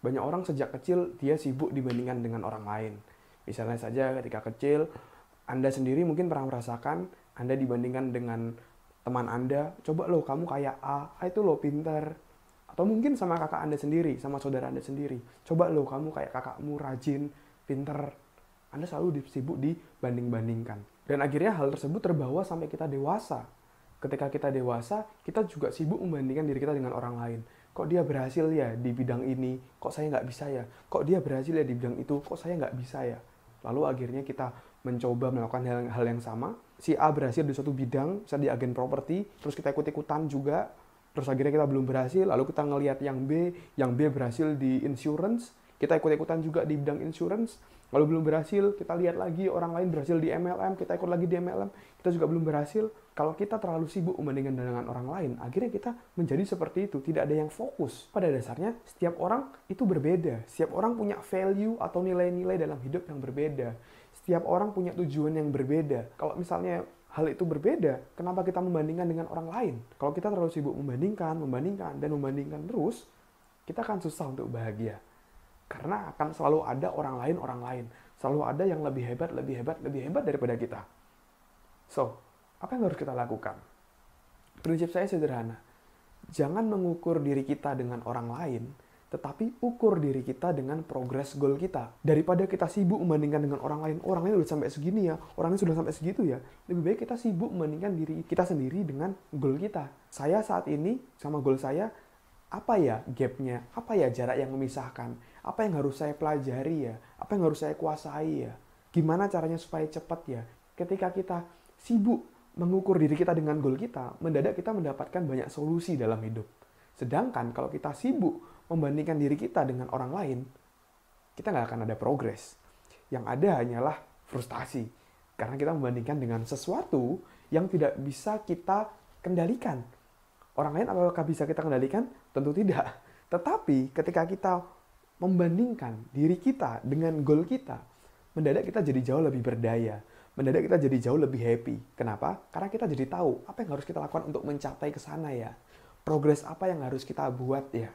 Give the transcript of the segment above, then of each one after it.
Banyak orang sejak kecil dia sibuk dibandingkan dengan orang lain. Misalnya saja ketika kecil, Anda sendiri mungkin pernah merasakan Anda dibandingkan dengan teman Anda. Coba loh kamu kayak A itu loh pinter. Atau mungkin sama kakak Anda sendiri, sama saudara Anda sendiri. Coba loh kamu kayak kakakmu rajin, pinter. Anda selalu sibuk dibanding-bandingkan. Dan akhirnya hal tersebut terbawa sampai kita dewasa. Ketika kita dewasa, kita juga sibuk membandingkan diri kita dengan orang lain. Kok dia berhasil ya di bidang ini, kok saya nggak bisa ya? Kok dia berhasil ya di bidang itu, kok saya nggak bisa ya? Lalu akhirnya kita mencoba melakukan hal yang sama. Si A berhasil di suatu bidang, misalnya di agen properti, terus kita ikut-ikutan juga, terus akhirnya kita belum berhasil, lalu kita ngelihat yang B berhasil di insurance, kita ikut-ikutan juga di bidang insurance, lalu belum berhasil, kita lihat lagi orang lain berhasil di MLM, kita ikut lagi di MLM, kita juga belum berhasil. Kalau kita terlalu sibuk membandingkan dengan orang lain, akhirnya kita menjadi seperti itu, tidak ada yang fokus. Pada dasarnya, setiap orang itu berbeda. Setiap orang punya value atau nilai-nilai dalam hidup yang berbeda. Setiap orang punya tujuan yang berbeda. Kalau misalnya hal itu berbeda, kenapa kita membandingkan dengan orang lain? Kalau kita terlalu sibuk membandingkan terus, kita akan susah untuk bahagia. Karena akan selalu ada orang lain. Selalu ada yang lebih hebat daripada kita. So, apa yang harus kita lakukan? Prinsip saya sederhana. Jangan mengukur diri kita dengan orang lain, tetapi ukur diri kita dengan progres goal kita. Daripada kita sibuk membandingkan dengan orang lain udah sampai segini ya, orang ini sudah sampai segitu ya. Lebih baik kita sibuk membandingkan diri kita sendiri dengan goal kita. Saya saat ini sama goal saya, apa ya gapnya? Apa ya jarak yang memisahkan? Apa yang harus saya pelajari ya? Apa yang harus saya kuasai ya? Gimana caranya supaya cepat ya? Ketika kita sibuk mengukur diri kita dengan goal kita, mendadak kita mendapatkan banyak solusi dalam hidup. Sedangkan kalau kita sibuk membandingkan diri kita dengan orang lain, kita nggak akan ada progres. Yang ada hanyalah frustasi. Karena kita membandingkan dengan sesuatu yang tidak bisa kita kendalikan. Orang lain apakah bisa kita kendalikan? Tentu tidak. Tetapi ketika kita membandingkan diri kita dengan goal kita, mendadak kita jadi jauh lebih berdaya. Mendadak kita jadi jauh lebih happy. Kenapa? Karena kita jadi tahu apa yang harus kita lakukan untuk mencapai ke sana ya. Progres apa yang harus kita buat ya.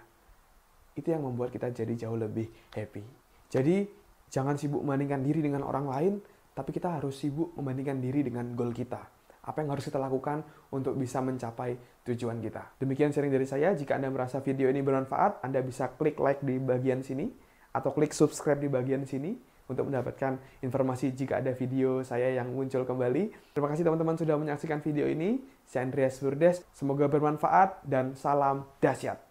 Itu yang membuat kita jadi jauh lebih happy. Jadi jangan sibuk membandingkan diri dengan orang lain, tapi kita harus sibuk membandingkan diri dengan goal kita. Apa yang harus kita lakukan untuk bisa mencapai tujuan kita. Demikian sharing dari saya. Jika Anda merasa video ini bermanfaat, Anda bisa klik like di bagian sini, atau klik subscribe di bagian sini, untuk mendapatkan informasi jika ada video saya yang muncul kembali. Terima kasih teman-teman sudah menyaksikan video ini. Saya Andreas Burdes. Semoga bermanfaat dan salam dahsyat.